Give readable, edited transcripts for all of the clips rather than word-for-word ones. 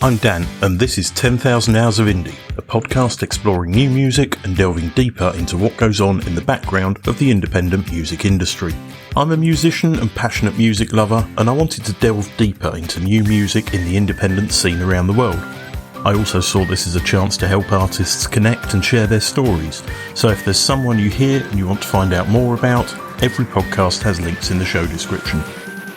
I'm Dan, and this is 10,000 Hours of Indie, a podcast exploring new music and delving deeper into what goes on in the background of the independent music industry. I'm a musician and passionate music lover, and I wanted to delve deeper into new music in the independent scene around the world. I also saw this as a chance to help artists connect and share their stories, so if there's someone you hear and you want to find out more about, every podcast has links in the show description.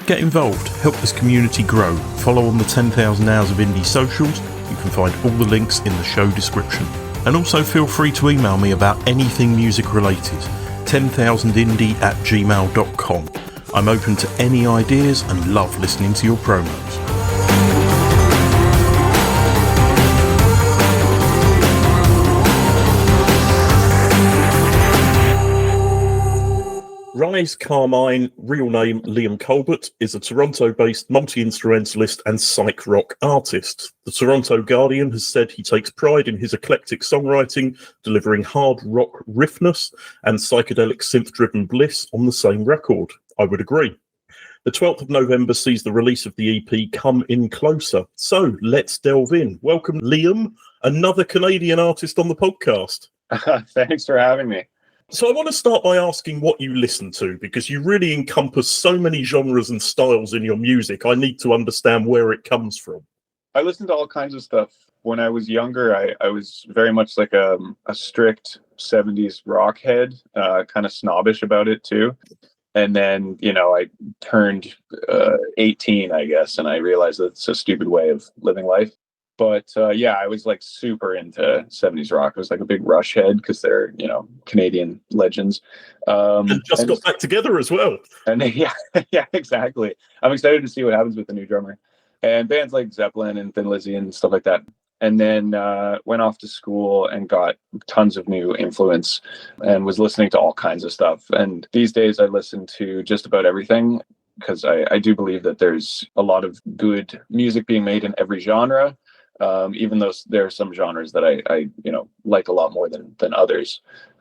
Get involved, help this community grow, follow on the 10,000 Hours of Indie socials, you can find all the links in the show description. And also feel free to email me about anything music related, 10,000indie@gmail.com. I'm open to any ideas and love listening to your promos. Rise Carmine, real name Liam Colbert, is a Toronto-based multi-instrumentalist and psych-rock artist. The Toronto Guardian has said he takes pride in his eclectic songwriting, delivering hard rock riffiness and psychedelic synth-driven bliss on the same record. I would agree. The 12th of November sees the release of the EP Come In Closer. So let's delve in. Welcome, Liam, another Canadian artist on the podcast. Thanks for having me. So I want to start by asking what you listen to, because you really encompass so many genres and styles in your music. I need to understand where it comes from. I listen to all kinds of stuff. When I was younger, I was very much like a strict 70s rock head, kind of snobbish about it too. And then, I turned 18, I guess, and I realized that it's a stupid way of living life. But I was like super into 70s rock. I was like a big Rush head because they're, Canadian legends. And got back together as well. And yeah, exactly. I'm excited to see what happens with the new drummer. And bands like Zeppelin and Thin Lizzy and stuff like that. And then went off to school and got tons of new influence and was listening to all kinds of stuff. And these days I listen to just about everything because I do believe that there's a lot of good music being made in every genre. Even though there are some genres that I like a lot more than others.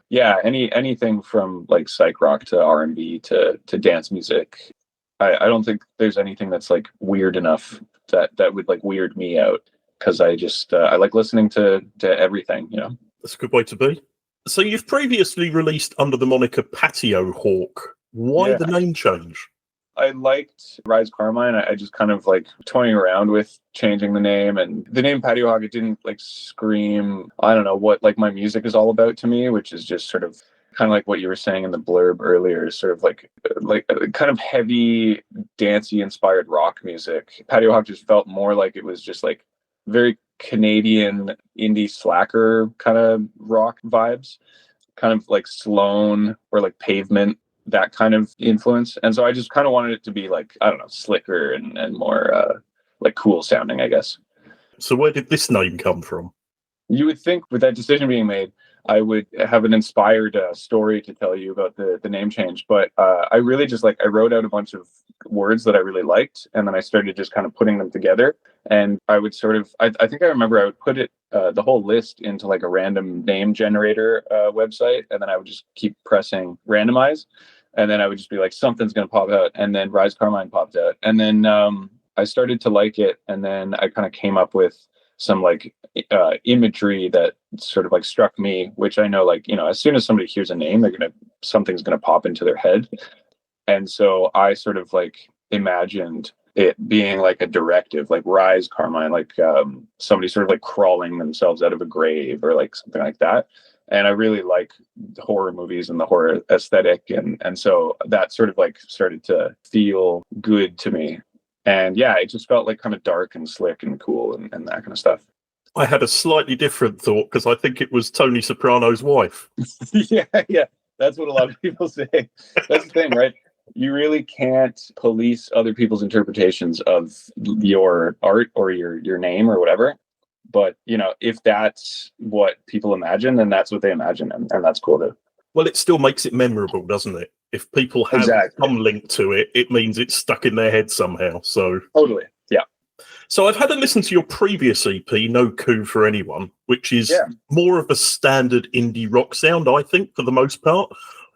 Yeah, anything from like psych-rock to R&B to dance music. I don't think there's anything that's like weird enough that would like weird me out, because I just I like listening to everything. That's a good way to be. So you've previously released under the moniker Patio Hawk. Why the name change? I liked Rise Carmine. I just kind of like toying around with changing the name, and the name Patio Hawk, it didn't like scream, I don't know what like my music is all about to me, which is just sort of kind of like what you were saying in the blurb earlier, sort of like kind of heavy, dancey inspired rock music. Patio Hawk just felt more like it was just like very Canadian indie slacker kind of rock vibes, kind of like Sloan or like Pavement, that kind of influence. And so I just kind of wanted it to be like, I don't know, slicker and more like cool sounding, I guess. So where did this name come from? You would think with that decision being made, I would have an inspired story to tell you about the name change. But I really just I wrote out a bunch of words that I really liked, and then I started just kind of putting them together. And I would sort of, I think I remember I would put it, the whole list into like a random name generator website, and then I would just keep pressing randomize. And then I would just be like, something's going to pop out. And then Rise Carmine popped out. And then I started to like it. And then I kind of came up with some like imagery that sort of like struck me, which I know, like, as soon as somebody hears a name, something's going to pop into their head. And so I sort of like imagined it being like a directive, like Rise Carmine, like somebody sort of like crawling themselves out of a grave or like something like that. And I really like horror movies and the horror aesthetic. And so that sort of like started to feel good to me. And yeah, it just felt like kind of dark and slick and cool and that kind of stuff. I had a slightly different thought because I think it was Tony Soprano's wife. Yeah. That's what a lot of people say. That's the thing, right? You really can't police other people's interpretations of your art or your name or whatever. But, if that's what people imagine, then that's what they imagine. And that's cool too. Well, it still makes it memorable, doesn't it? If people have some link to it, it means it's stuck in their head somehow. So totally. Yeah. So I've had a listen to your previous EP, No Coup for Anyone, which is more of a standard indie rock sound, I think, for the most part.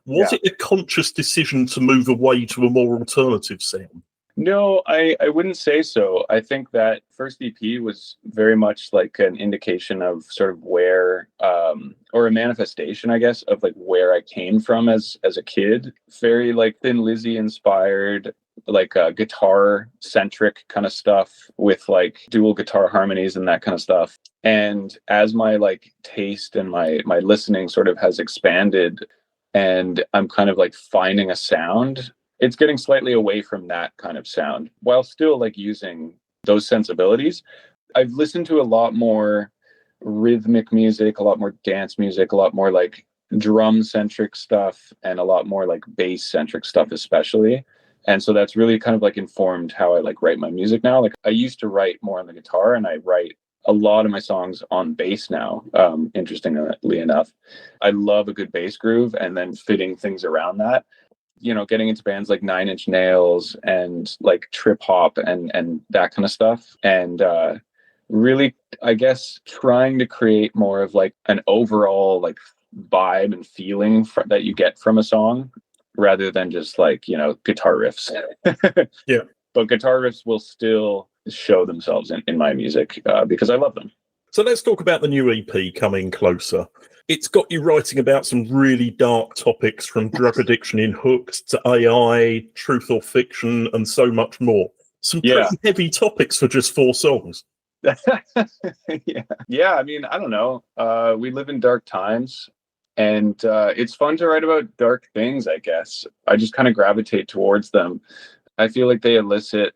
Was it a conscious decision to move away to a more alternative sound? No, I wouldn't say so. I think that first EP was very much like an indication of sort of where, or a manifestation, I guess, of like where I came from as a kid. Very like Thin Lizzy inspired, like guitar centric kind of stuff with like dual guitar harmonies and that kind of stuff. And as my like taste and my listening sort of has expanded, and I'm kind of like finding a sound, it's getting slightly away from that kind of sound while still like using those sensibilities. I've listened to a lot more rhythmic music, a lot more dance music, a lot more like drum centric stuff, and a lot more like bass centric stuff, especially. And so that's really kind of like informed how I like write my music now. Like I used to write more on the guitar, and I write a lot of my songs on bass now. Interestingly enough, I love a good bass groove and then fitting things around that. You know, getting into bands like Nine Inch Nails and like trip hop and that kind of stuff. And really, I guess, trying to create more of like an overall like vibe and feeling that you get from a song rather than just like, you know, guitar riffs. Yeah. But guitar riffs will still show themselves in my music because I love them. So let's talk about the new EP, Coming Closer. It's got you writing about some really dark topics, from drug addiction in Hooked to AI, truth or fiction, and so much more. Some pretty heavy topics for just 4 songs. Yeah. I mean, I don't know. We live in dark times, and it's fun to write about dark things, I guess. I just kind of gravitate towards them. I feel like they elicit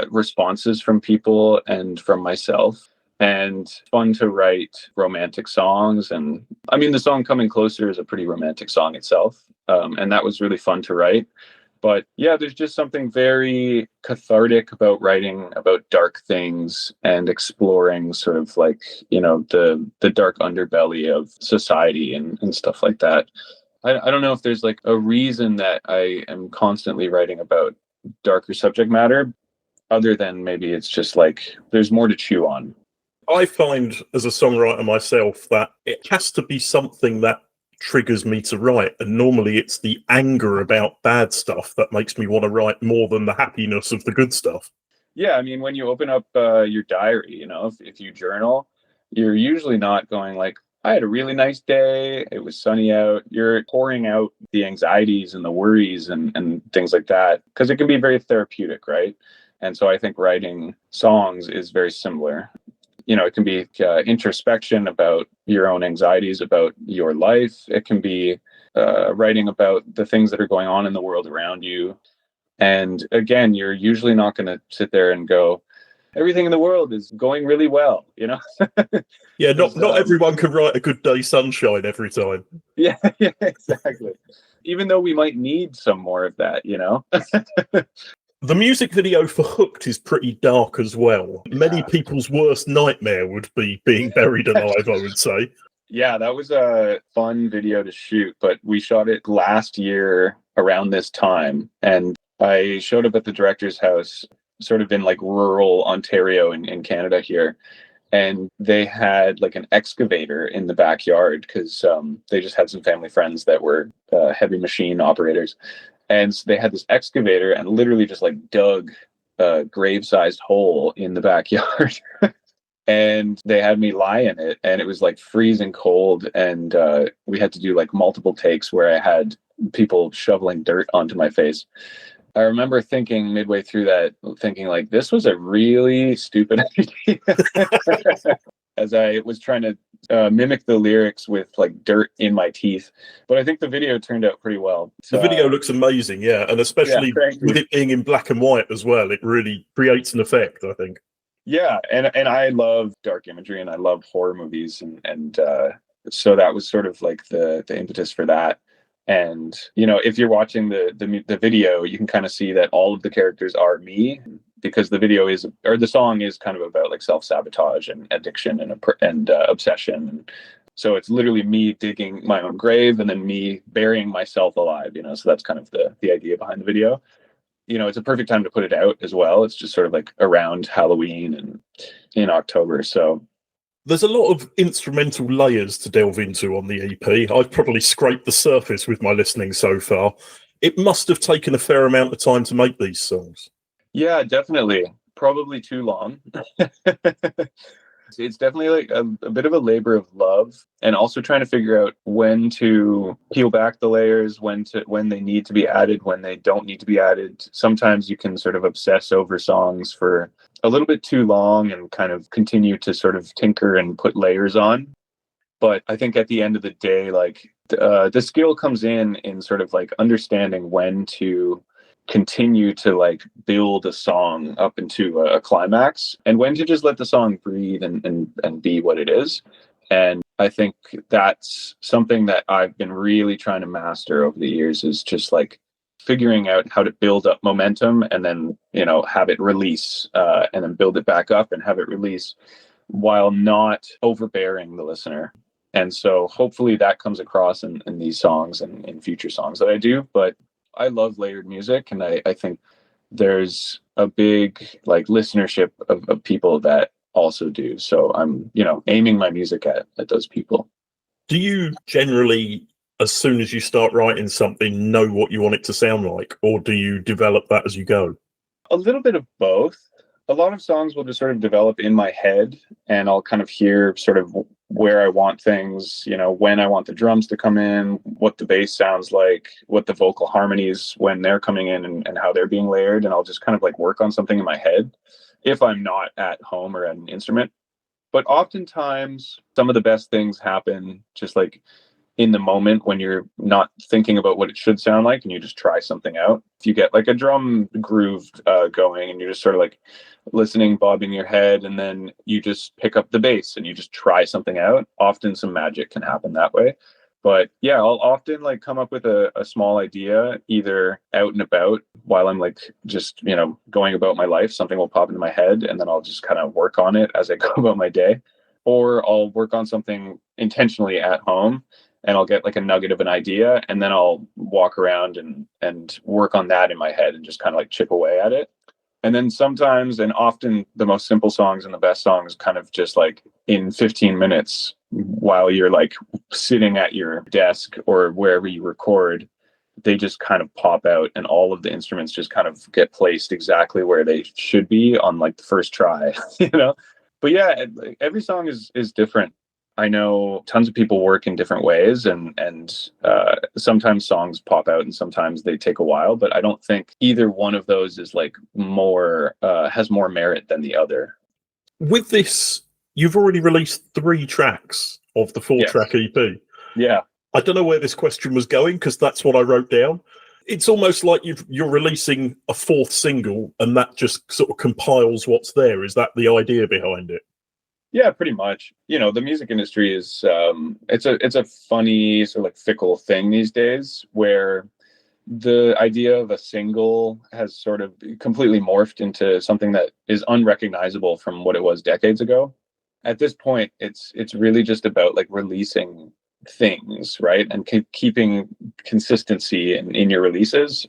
responses from people and from myself. And fun to write romantic songs. And I mean, the song Coming Closer is a pretty romantic song itself. And that was really fun to write. But yeah, there's just something very cathartic about writing about dark things and exploring sort of like, you know, the dark underbelly of society and stuff like that. I don't know if there's like a reason that I am constantly writing about darker subject matter, other than maybe it's just like there's more to chew on. I find as a songwriter myself that it has to be something that triggers me to write. And normally it's the anger about bad stuff that makes me want to write more than the happiness of the good stuff. Yeah, I mean, when you open up your diary, you know, if you journal, you're usually not going like, I had a really nice day, it was sunny out. You're pouring out the anxieties and the worries and things like that, because it can be very therapeutic, right? And so I think writing songs is very similar. You know, it can be introspection about your own anxieties about your life. It can be writing about the things that are going on in the world around you. And again, you're usually not going to sit there and go, everything in the world is going really well, you know? Yeah, not everyone can write a good day sunshine every time. Yeah, exactly. Even though we might need some more of that, you know? The music video for Hooked is pretty dark as well. Many people's worst nightmare would be being buried alive, I would say. Yeah, that was a fun video to shoot, but we shot it last year around this time. And I showed up at the director's house, sort of in like rural Ontario in Canada here. And they had like an excavator in the backyard because they just had some family friends that were heavy machine operators. And so they had this excavator and literally just like dug a grave-sized hole in the backyard. And they had me lie in it, and it was like freezing cold. And we had to do like multiple takes where I had people shoveling dirt onto my face. I remember thinking midway through that, thinking like, this was a really stupid idea. As I was trying to mimic the lyrics with like dirt in my teeth. But I think the video turned out pretty well. The video looks amazing, yeah. And especially with it being in black and white as well, it really creates an effect, I think. Yeah, and I love dark imagery and I love horror movies. And so that was sort of like the impetus for that. And, you know, if you're watching the video, you can kind of see that all of the characters are me, because the video is, or the song is kind of about like self-sabotage and addiction and obsession. And so it's literally me digging my own grave and then me burying myself alive, you know, so that's kind of the idea behind the video. You know, it's a perfect time to put it out as well. It's just sort of like around Halloween and in October. So there's a lot of instrumental layers to delve into on the EP. I've probably scraped the surface with my listening so far. It must have taken a fair amount of time to make these songs. Yeah, definitely. Probably too long. It's definitely like a bit of a labor of love, and also trying to figure out when to peel back the layers, when they need to be added, when they don't need to be added. Sometimes you can sort of obsess over songs for a little bit too long and kind of continue to sort of tinker and put layers on. But I think at the end of the day, like the skill comes in sort of like understanding when to continue to like build a song up into a climax, and when to just let the song breathe and be what it is. And I think that's something that I've been really trying to master over the years, is just like figuring out how to build up momentum and then, have it release, and then build it back up and have it release while not overbearing the listener. And so hopefully that comes across in these songs and in future songs that I do. But I love layered music, and I think there's a big like listenership of people that also do. So I'm, aiming my music at those people. Do you generally, as soon as you start writing something, know what you want it to sound like, or do you develop that as you go? A little bit of both. A lot of songs will just sort of develop in my head, and I'll kind of hear sort of where I want things, when I want the drums to come in, what the bass sounds like, what the vocal harmonies when they're coming in, and how they're being layered. And I'll just kind of like work on something in my head if I'm not at home or at an instrument. But oftentimes some of the best things happen just like in the moment when you're not thinking about what it should sound like, and you just try something out. If you get like a drum groove going, and you're just sort of like listening, bobbing your head, and then you just pick up the bass and you just try something out, often some magic can happen that way. But yeah, I'll often like come up with a small idea, either out and about while I'm like just, going about my life. Something will pop into my head, and then I'll just kind of work on it as I go about my day. Or I'll work on something intentionally at home, and I'll get like a nugget of an idea, and then I'll walk around and work on that in my head and just kind of like chip away at it. And then sometimes, and often, the most simple songs and the best songs kind of just like in 15 minutes while you're like sitting at your desk or wherever you record, they just kind of pop out, and all of the instruments just kind of get placed exactly where they should be on like the first try, But yeah, every song is different. I know tons of people work in different ways, and sometimes songs pop out and sometimes they take a while, but I don't think either one of those is like has more merit than the other. With this, you've already released 3 tracks of the 4-track EP. Yeah. I don't know where this question was going, because that's what I wrote down. It's almost like you're releasing a 4th single, and that just sort of compiles what's there. Is that the idea behind it? Yeah, pretty much. The music industry is it's a funny sort of like fickle thing these days, where the idea of a single has sort of completely morphed into something that is unrecognizable from what it was decades ago. At this point, it's really just about like releasing things, right? And keeping consistency in your releases.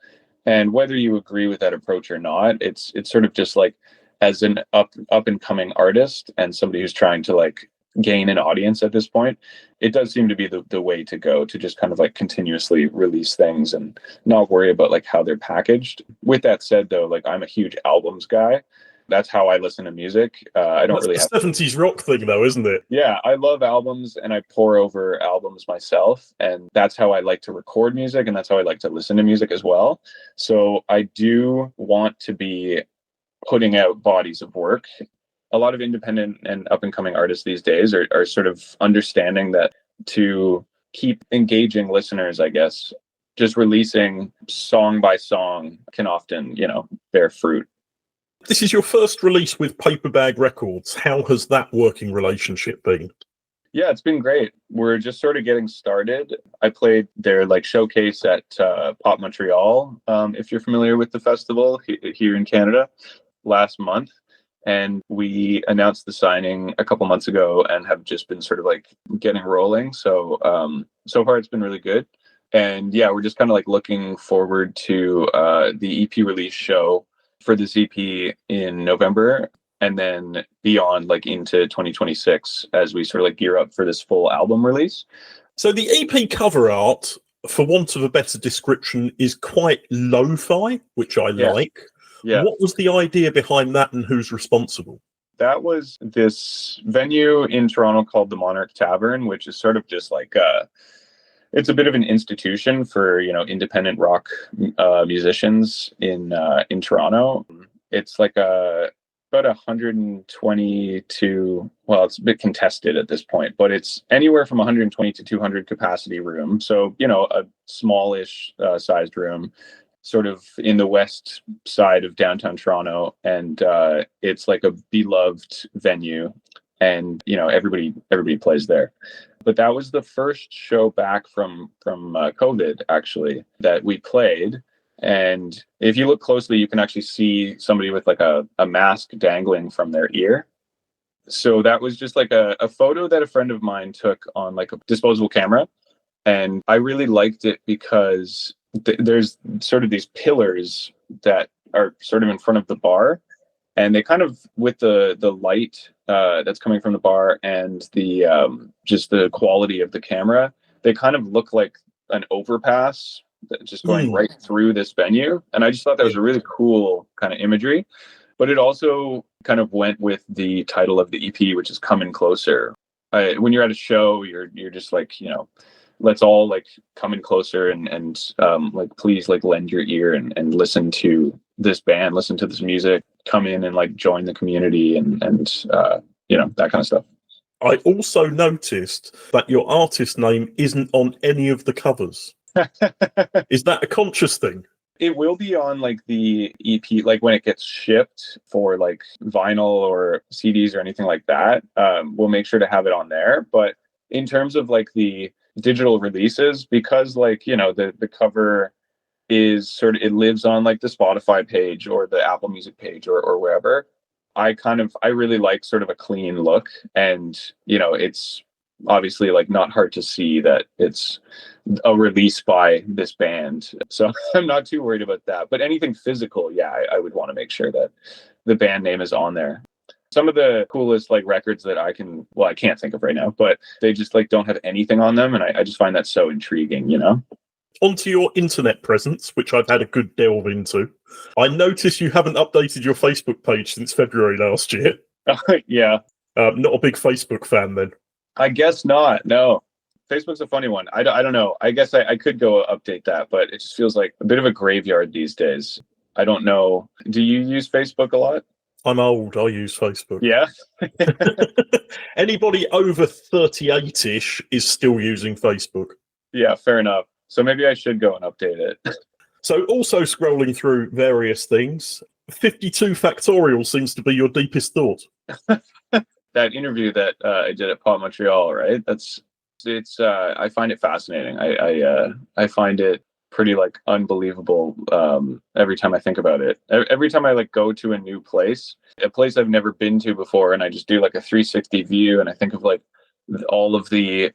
And whether you agree with that approach or not, it's sort of just like, as an up and coming artist and somebody who's trying to like gain an audience at this point, it does seem to be the way to go, to just kind of like continuously release things and not worry about like how they're packaged. With that said, though, like I'm a huge albums guy. That's how I listen to music. I don't really have 70s rock thing, though, isn't it? Yeah, I love albums, and I pore over albums myself, and that's how I like to record music, and that's how I like to listen to music as well. So I do want to be putting out bodies of work. A lot of independent and up and coming artists these days are sort of understanding that to keep engaging listeners, I guess, just releasing song by song can often, bear fruit. This is your first release with Paperbag Records. How has that working relationship been? Yeah, it's been great. We're just sort of getting started. I played their like showcase at Pop Montreal, if you're familiar with the festival here in Canada, last month. And we announced the signing a couple months ago and have just been sort of like getting rolling. So so far it's been really good. And yeah, we're just kind of like looking forward to the EP release show for this EP in November, and then beyond, like into 2026, as we sort of like gear up for this full album release. So the EP cover art, for want of a better description, is quite lo-fi, which I like. Yeah. What was the idea behind that and who's responsible? That was this venue in Toronto called the Monarch Tavern, which is sort of just like it's a bit of an institution for, you know, independent rock musicians in Toronto. It's like about 120 to, well, it's a bit contested at this point, but it's anywhere from 120 to 200 capacity room. So, you know, a smallish sized room, sort of in the west side of downtown Toronto, and it's like a beloved venue, and you know, everybody plays there. But that was the first show back from COVID, actually, that we played. And if you look closely, you can actually see somebody with like a mask dangling from their ear. So that was just like a photo that a friend of mine took on like a disposable camera. And I really liked it because there's sort of these pillars that are sort of in front of the bar. And they kind of, with the light that's coming from the bar and the just the quality of the camera, they kind of look like an overpass just going right through this venue. And I just thought that was a really cool kind of imagery. But it also kind of went with the title of the EP, which is Coming Closer. When you're at a show, you're just like, you know, let's all like come in closer and like please like lend your ear and listen to this band, listen to this music, come in and like join the community and you know, that kind of stuff. I also noticed that your artist name isn't on any of the covers. Is that a conscious thing? It will be on like the EP, like when it gets shipped for like vinyl or CDs or anything like that. We'll make sure to have it on there. But in terms of like the digital releases, because like, you know, the cover is sort of, it lives on like the Spotify page or the Apple Music page or wherever. I really like sort of a clean look, and you know, it's obviously like not hard to see that it's a release by this band. So I'm not too worried about that. But anything physical, yeah, I would want to make sure that the band name is on there. Some of the coolest like records that I can't think of right now, but they just like don't have anything on them. And I just find that so intriguing, you know? Onto your internet presence, which I've had a good delve into. I notice you haven't updated your Facebook page since February last year. Yeah. Not a big Facebook fan then. I guess not. No. Facebook's a funny one. I don't know. I guess I could go update that, but it just feels like a bit of a graveyard these days. I don't know. Do you use Facebook a lot? I'm old. I use Facebook. Yeah. Anybody over 38-ish is still using Facebook. Yeah, fair enough. So maybe I should go and update it. So also scrolling through various things, 52 Factorial seems to be your deepest thought. That interview that I did at Pop Montreal, right? It's I find it fascinating. I find it pretty like unbelievable every time I think about it. Every time I like go to a new place, a place I've never been to before, and I just do like a 360 view, and I think of like all of the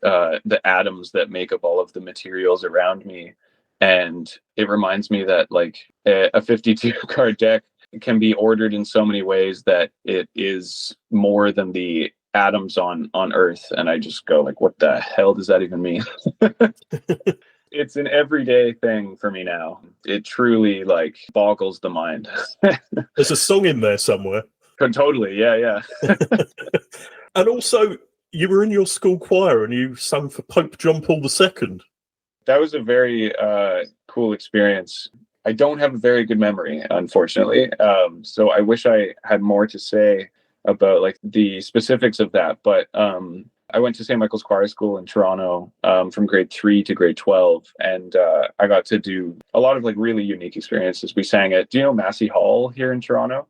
atoms that make up all of the materials around me, and it reminds me that like a 52 card deck can be ordered in so many ways that it is more than the atoms on Earth. And I just go like, what the hell does that even mean? It's an everyday thing for me now. It truly like boggles the mind. There's a song in there somewhere. Totally. Yeah. And also, you were in your school choir and you sung for Pope John Paul II. That was a very cool experience. I don't have a very good memory, unfortunately. So I wish I had more to say about like the specifics of that. But I went to St. Michael's Choir School in Toronto from grade 3 to grade 12. And I got to do a lot of like really unique experiences. We sang at, do you know Massey Hall here in Toronto?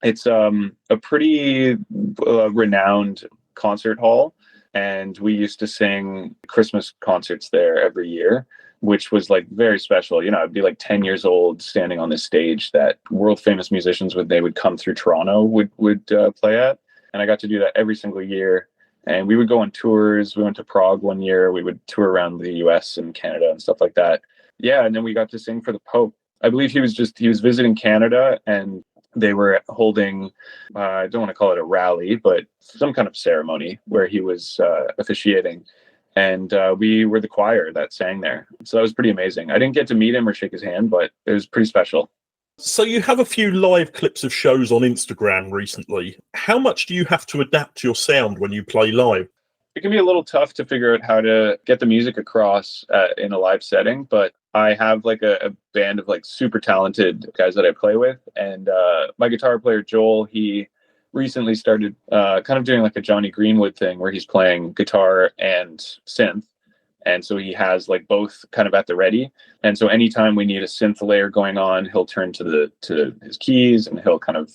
It's a pretty renowned concert hall. And we used to sing Christmas concerts there every year, which was like very special. You know, I'd be like 10 years old standing on this stage that world famous musicians would come through Toronto would play at. And I got to do that every single year. And we would go on tours. We went to Prague one year. We would tour around the US and Canada and stuff like that. Yeah. And then we got to sing for the Pope. I believe he was visiting Canada, and they were holding, I don't want to call it a rally, but some kind of ceremony where he was officiating. And we were the choir that sang there. So that was pretty amazing. I didn't get to meet him or shake his hand, but it was pretty special. So you have a few live clips of shows on Instagram recently. How much do you have to adapt your sound when you play live? It can be a little tough to figure out how to get the music across in a live setting, but I have like a band of like super talented guys that I play with. And my guitar player, Joel, he recently started kind of doing like a Johnny Greenwood thing where he's playing guitar and synth. And so he has like both kind of at the ready. And so anytime we need a synth layer going on, he'll turn to his keys and he'll kind of,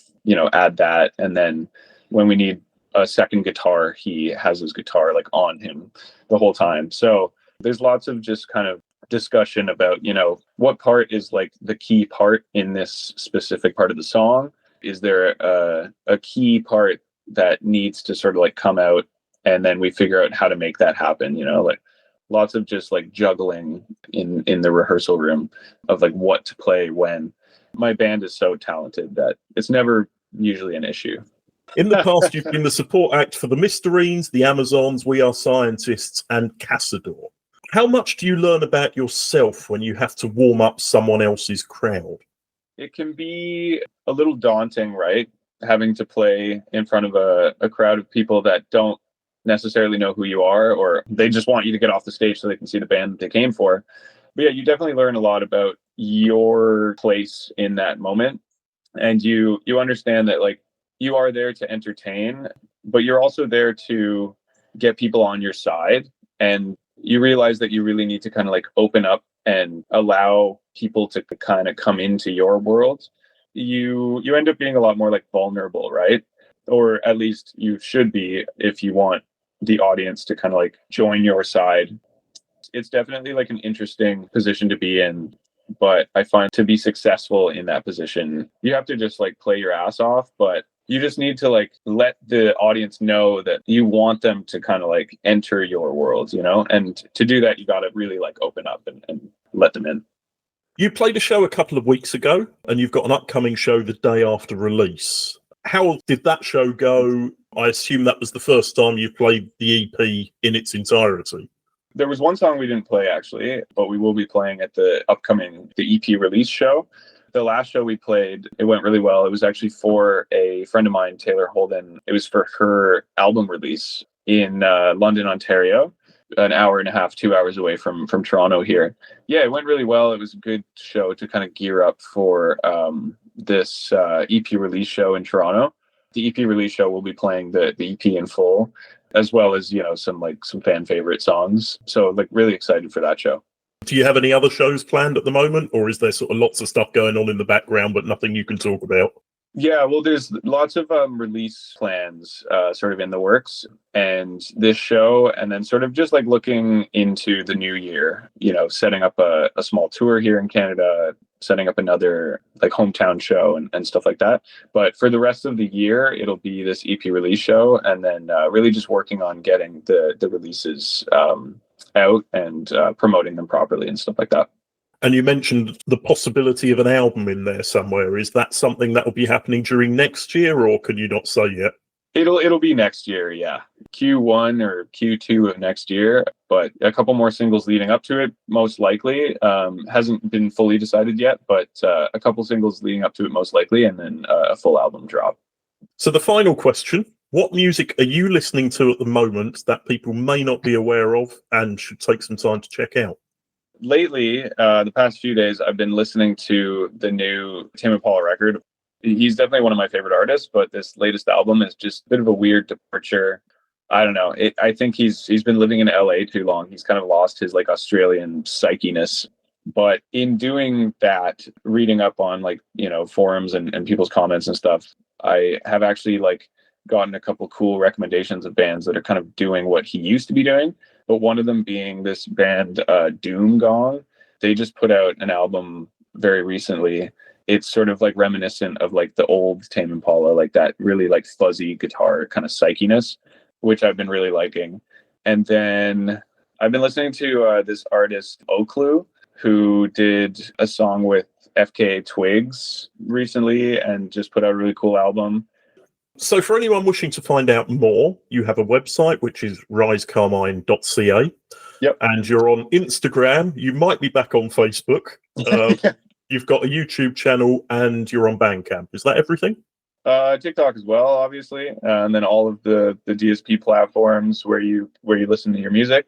add that. And then when we need a second guitar, he has his guitar like on him the whole time. So there's lots of just kind of discussion about, what part is like the key part in this specific part of the song. Is there a key part that needs to sort of like come out, and then we figure out how to make that happen, like lots of just like juggling in the rehearsal room of like what to play when. My band is so talented that it's never usually an issue. In the past, you've been the support act for the Mysterines, the Amazons, We Are Scientists, and Cassador. How much do you learn about yourself when you have to warm up someone else's crowd? It can be a little daunting, right? Having to play in front of a crowd of people that don't necessarily know who you are, or they just want you to get off the stage so they can see the band that they came for. But yeah, you definitely learn a lot about your place in that moment. And you understand that like you are there to entertain, but you're also there to get people on your side. And you realize that you really need to kind of like open up and allow people to kind of come into your world. You end up being a lot more like vulnerable, right? Or at least you should be if you want the audience to kind of like join your side. It's definitely like an interesting position to be in, but I find to be successful in that position, you have to just like play your ass off, but you just need to like let the audience know that you want them to kind of like enter your world, and to do that, you got to really like open up and let them in. You played a show a couple of weeks ago, and you've got an upcoming show the day after release. How did that show go? I assume that was the first time you played the EP in its entirety. There was one song we didn't play actually, but we will be playing at the EP release show. The last show we played, it went really well. It was actually for a friend of mine, Taylor Holden. It was for her album release in London, Ontario, an hour and a half, 2 hours away from Toronto here. Yeah, it went really well. It was a good show to kind of gear up for this EP release show in Toronto. The EP release show will be playing the EP in full, as well as, some fan favorite songs. So like really excited for that show. Do you have any other shows planned at the moment, or is there sort of lots of stuff going on in the background, but nothing you can talk about? Yeah, well, there's lots of release plans sort of in the works, and this show, and then sort of just like looking into the new year, setting up a small tour here in Canada, setting up another like hometown show and stuff like that. But for the rest of the year, it'll be this EP release show, and then really just working on getting the releases out and promoting them properly and stuff like that. And you mentioned the possibility of an album in there somewhere. Is that something that will be happening during next year, or can you not say yet? It'll be next year, yeah. Q1 or Q2 of next year, but a couple more singles leading up to it, most likely. Hasn't been fully decided yet, but a couple singles leading up to it, most likely, and then a full album drop. So the final question, what music are you listening to at the moment that people may not be aware of and should take some time to check out? Lately, the past few days, I've been listening to the new Tame Impala record. He's definitely one of my favorite artists, but this latest album is just a bit of a weird departure. I don't know. I think he's been living in LA too long. He's kind of lost his like Australian psychiness. But in doing that, reading up on like, forums and people's comments and stuff, I have actually like gotten a couple cool recommendations of bands that are kind of doing what he used to be doing. But one of them being this band, Doom Gong. They just put out an album very recently. It's sort of like reminiscent of like the old Tame Impala, like that really like fuzzy guitar kind of psychiness, which I've been really liking. And then I've been listening to this artist, Oaklew, who did a song with FKA Twigs recently and just put out a really cool album. So for anyone wishing to find out more, you have a website, which is risecarmine.ca. Yep. And you're on Instagram. You might be back on Facebook. you've got a YouTube channel, and you're on Bandcamp. Is that everything? TikTok as well, obviously, and then all of the DSP platforms where you listen to your music.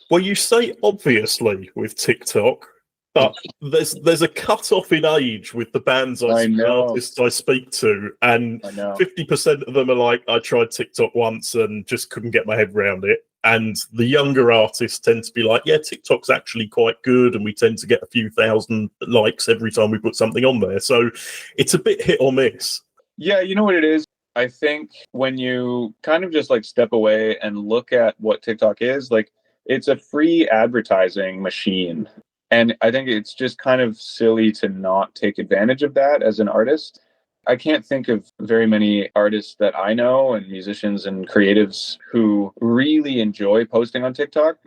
Well, you say obviously with TikTok, but there's a cut-off in age with the bands artists I speak to, and 50% of them are like, I tried TikTok once and just couldn't get my head around it. And the younger artists tend to be like, yeah, TikTok's actually quite good, and we tend to get a few thousand likes every time we put something on there. So it's a bit hit or miss. Yeah, you know what it is? I think when you kind of just like step away and look at what TikTok is, like it's a free advertising machine. And I think it's just kind of silly to not take advantage of that as an artist. I can't think of very many artists that I know and musicians and creatives who really enjoy posting on TikTok,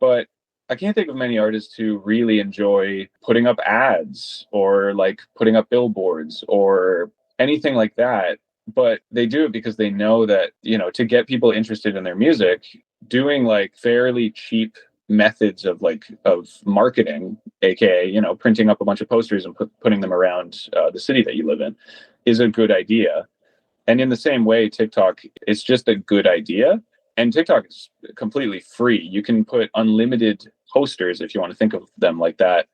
but I can't think of many artists who really enjoy putting up ads or like putting up billboards or anything like that. But they do it because they know that, you know, to get people interested in their music, doing like fairly cheap methods of marketing, aka, you know, printing up a bunch of posters and putting them around the city that you live in, is a good idea. And in the same way, TikTok is just a good idea. And TikTok is completely free. You can put unlimited posters, if you want to think of them like that,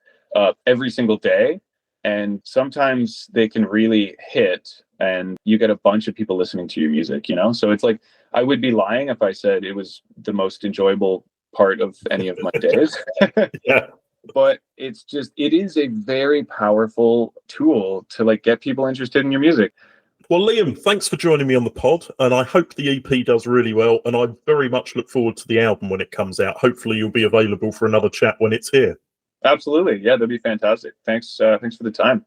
every single day. And sometimes they can really hit, and you get a bunch of people listening to your music, you know? So it's like, I would be lying if I said it was the most enjoyable part of any of my days. Yeah. But it is a very powerful tool to like get people interested in your music. Well, Liam, thanks for joining me on the pod, and I hope the EP does really well, and I very much look forward to the album when it comes out. Hopefully you'll be available for another chat when it's here. Absolutely. Yeah, that'd be fantastic. Thanks for the time.